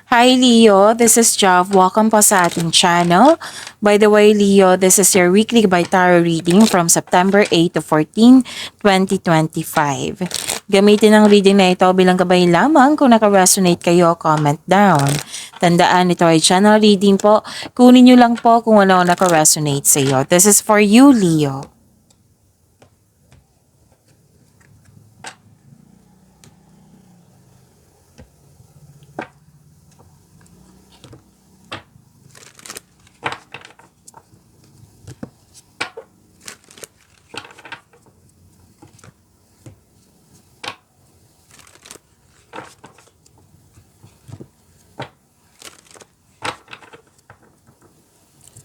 Hi Leo, this is Jav. Welcome po sa ating channel. By the way Leo, this is your weekly by tarot reading from September 8 to 14, 2025. Gamitin ang reading na ito bilang gabay lamang. Kung naka-resonate kayo, comment down. Tandaan, ito ay channel reading po. Kunin nyo lang po kung ano naka-resonate sa iyo. This is for you Leo.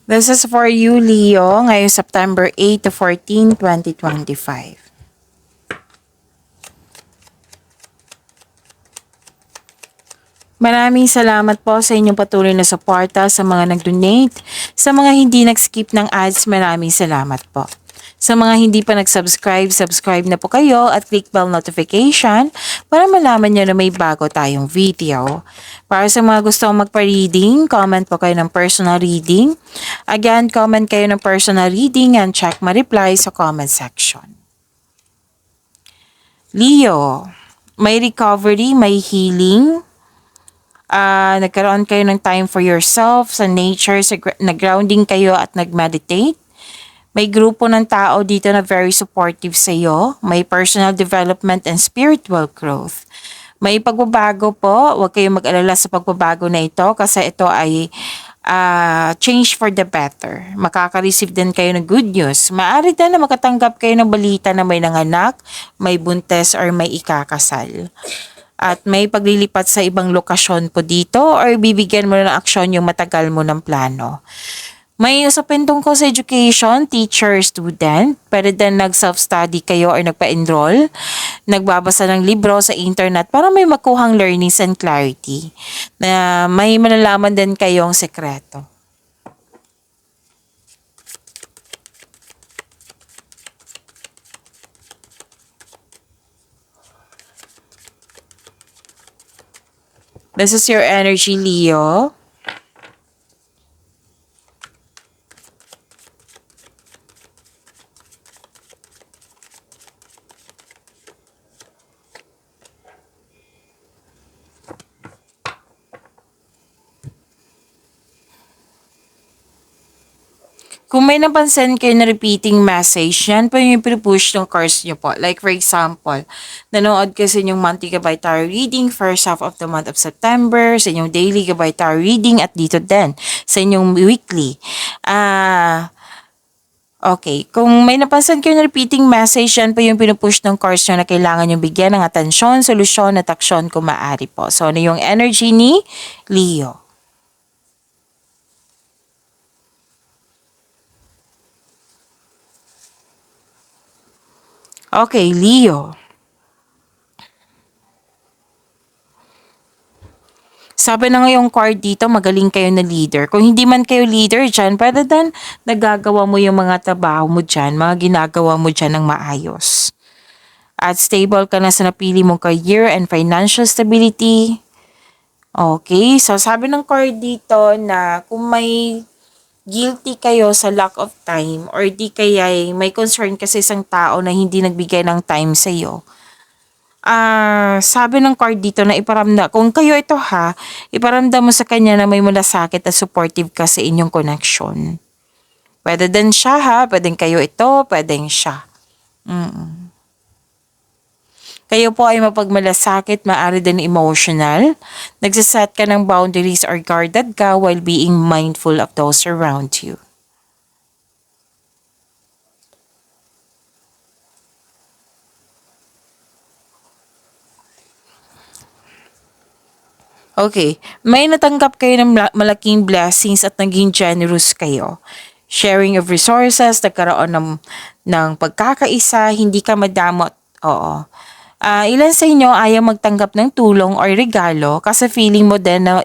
This is for you, Leo, ngayong September 8 to 14, 2025. Maraming salamat po sa inyong patuloy na suporta sa mga nag-donate. Sa mga hindi nag-skip ng ads, maraming salamat po. Sa mga hindi pa nag-subscribe, subscribe na po kayo at click bell notification para malaman nyo na may bago tayong video. Para sa mga gustong magpa-reading, comment po kayo ng personal reading. Again, comment kayo ng personal reading and check my reply sa comment section. Leo, may recovery, may healing. Nagkaroon kayo ng time for yourself, sa nature, nag-grounding kayo at nag-meditate. May grupo ng tao dito na very supportive sa iyo. May personal development and spiritual growth. May pagbabago po. Huwag kayong mag-alala sa pagbabago na ito kasi ito ay change for the better. Makaka-receive din kayo ng good news. Maaari din na makatanggap kayo ng balita na may nanganak, may buntes or may ikakasal. At may paglilipat sa ibang lokasyon po dito or bibigyan mo ng aksyon yung matagal mo ng plano. May usapin tungkol sa education, teacher, student. Pwede din nag-self-study kayo or nagpa-enroll. Nagbabasa ng libro sa internet para may makuhang learnings and clarity. Na may malalaman din kayong sekreto. This is your energy, Leo. Kung may napansin kayo na repeating message, yan po yung pinupush ng cards nyo po. Like for example, nanood kayo sa inyong monthly Gabay Tarot reading, first half of the month of September, sa inyong daily Gabay Tarot reading, at dito din, sa inyong weekly. Okay, kung may napansin kayo na repeating message, yan po yung pinupush ng cards nyo na kailangan yung bigyan ng atensyon, solusyon, at aksyon kung maaari po. So, ano yung energy ni Leo? Okay, Leo. Sabi na ngayong card dito, magaling kayo na leader. Kung hindi man kayo leader dyan, pwede din nagagawa mo yung mga trabaho mo dyan, mga ginagawa mo dyan ng maayos. At stable ka na sa napili mong career and financial stability. Okay, so sabi ng card dito na kung may guilty kayo sa lack of time or di kaya may concern kasi isang tao na hindi nagbigay ng time sa iyo. Sabi ng card dito na iparamdam, kung kayo ito iparamdam mo sa kanya na may malasakit at supportive ka sa inyong connection. Pwede din siya pwedeng kayo ito, pwedeng siya. Kayo po ay mapagmalasakit, maaari din emotional. Nagsaset ka ng boundaries or guarded ka while being mindful of those around you. Okay, may natanggap kayo ng malaking blessings at naging generous kayo. Sharing of resources, nagkaroon ng pagkakaisa, hindi ka madamot. Oo. Ilan sa inyo ayaw magtanggap ng tulong or regalo kasi feeling mo din na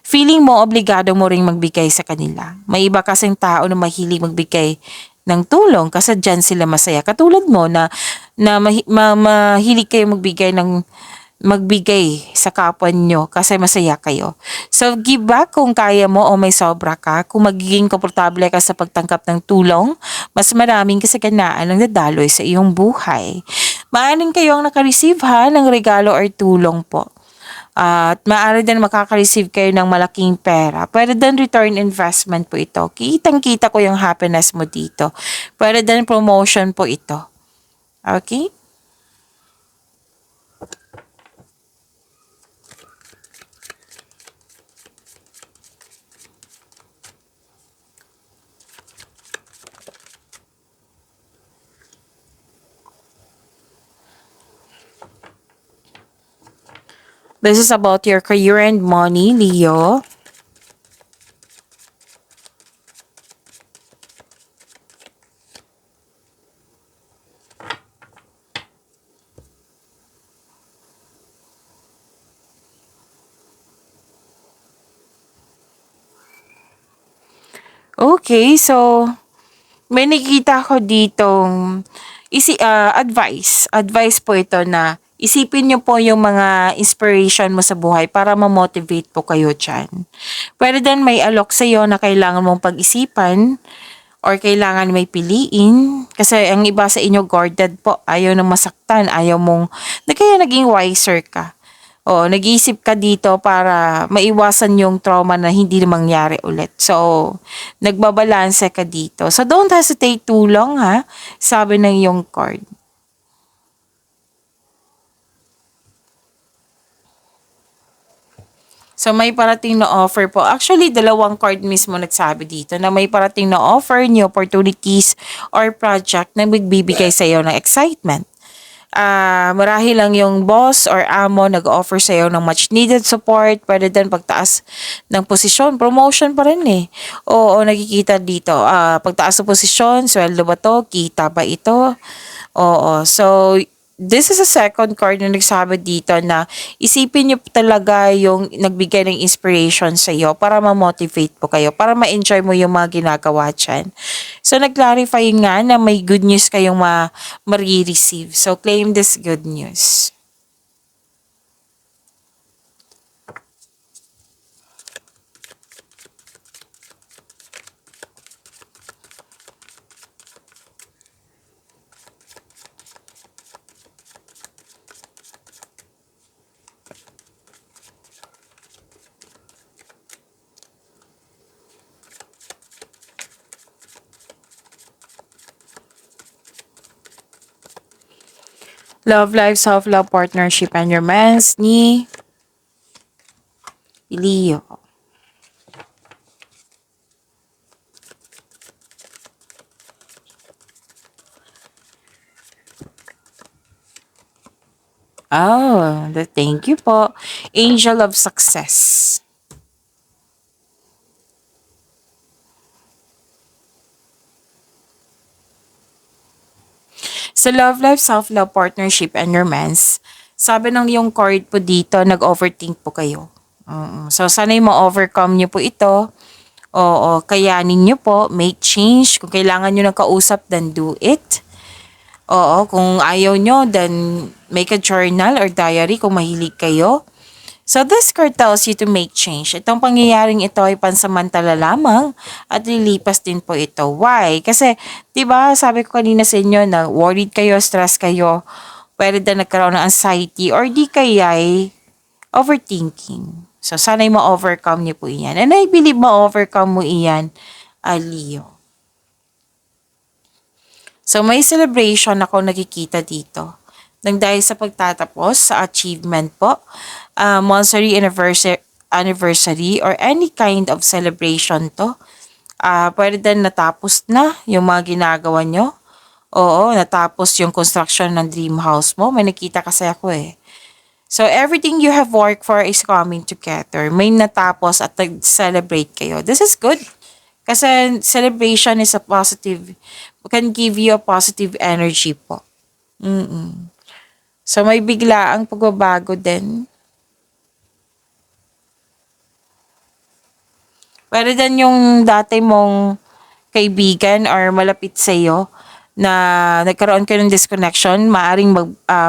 feeling mo obligado mo ring magbigay sa kanila. May iba kasing tao na mahilig magbigay ng tulong kasi dyan sila masaya. Katulad mo na mahilig kayo magbigay magbigay sa kapwa nyo kasi masaya kayo. So, give back kung kaya mo o may sobra ka. Kung magiging komportable ka sa pagtangkap ng tulong, mas maraming kasaganaan ang dadaloy sa iyong buhay. Maaring kayo ang nakareceive ha ng regalo or tulong po. At maaari din makaka-receive kayo ng malaking pera. Pwede din return investment po ito. Kitang-kita ko yung happiness mo dito. Pwede din promotion po ito. Okay? This is about your career and money, Leo. Okay, so may nakita ko ditong advice po ito na isipin niyo po yung mga inspiration mo sa buhay para ma-motivate po kayo dyan. Pwede din may alok sa'yo na kailangan mong pag-isipan or kailangan may piliin. Kasi ang iba sa inyo guarded po, ayaw nang masaktan, ayaw mong, na kaya naging wiser ka. O, nag-iisip ka dito para maiwasan yung trauma na hindi na mangyari ulit. So, nagbabalanse ka dito. So, don't hesitate too long ha, sabi ng yung card. So, may parating na offer po. Actually, dalawang card mismo nagsabi dito na may parating na offer, new opportunities, or project na magbibigay sa iyo ng excitement. Marahil lang yung boss or amo nag-offer sa iyo ng much needed support, pwede din pagtaas ng posisyon, promotion pa rin eh. Oo, nakikita dito, pagtaas ng posisyon, sweldo ba to, kita ba ito? Oo, so this is a second card na nagsabi dito na isipin niyo talaga yung nagbigay ng inspiration sa iyo para ma-motivate po kayo, para ma-enjoy mo yung mga ginagawa dyan. So, nag-clarify nga na may good news kayong ma-receive. So, claim this good news. Love life, self-love, partnership, and romance ni Leo. Oh, thank you po. Angel of Success. Sa love life, self-love, partnership, and romance, sabi ng yung card po dito, nag-overthink po kayo. So, sana'y ma-overcome nyo po ito. Oo, kayanin nyo po, make change. Kung kailangan nyo ng kausap, then do it. Oo, kung ayaw nyo, then make a journal or diary kung mahilig kayo. So this card tells you to make change. Itong pangyayaring ito ay pansamantala lamang at lilipas din po ito. Why? Kasi, di ba sabi ko kanina sa inyo na worried kayo, stress kayo, pwede na nagkaroon ng anxiety or di kaya ay overthinking. So sana'y ma-overcome niyo po iyan. And I believe ma-overcome mo iyan, Leo. So may celebration ako nakikita dito. Nang dahil sa pagtatapos sa achievement po, monthsary anniversary or any kind of celebration to. Pwede din natapos na yung mga ginagawa nyo. Oo, natapos yung construction ng dream house mo. May nakita kasi ako eh. So, everything you have worked for is coming together. May natapos at nag-celebrate kayo. This is good. Kasi celebration is a positive, can give you a positive energy po. So, may biglaang pagbabago din. Pwede din yung dati mong kaibigan or malapit sa iyo na nagkaroon kayo ng disconnection, maaring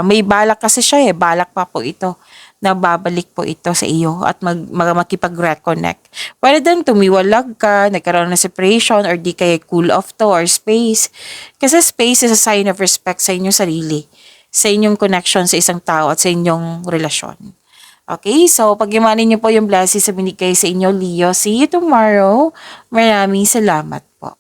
may balak kasi siya balak pa po ito na babalik po ito sa iyo at makipag-reconnect. Pwede din tumiwalag ka, nagkaroon ng separation or di kaya cool off to or space. Kasi space is a sign of respect sa inyong sarili, sa inyong connection sa isang tao at sa inyong relasyon. Okay, so pag-imanin niyo po yung blessings sa binigay sa inyo, Leo. See you tomorrow. Maraming salamat po.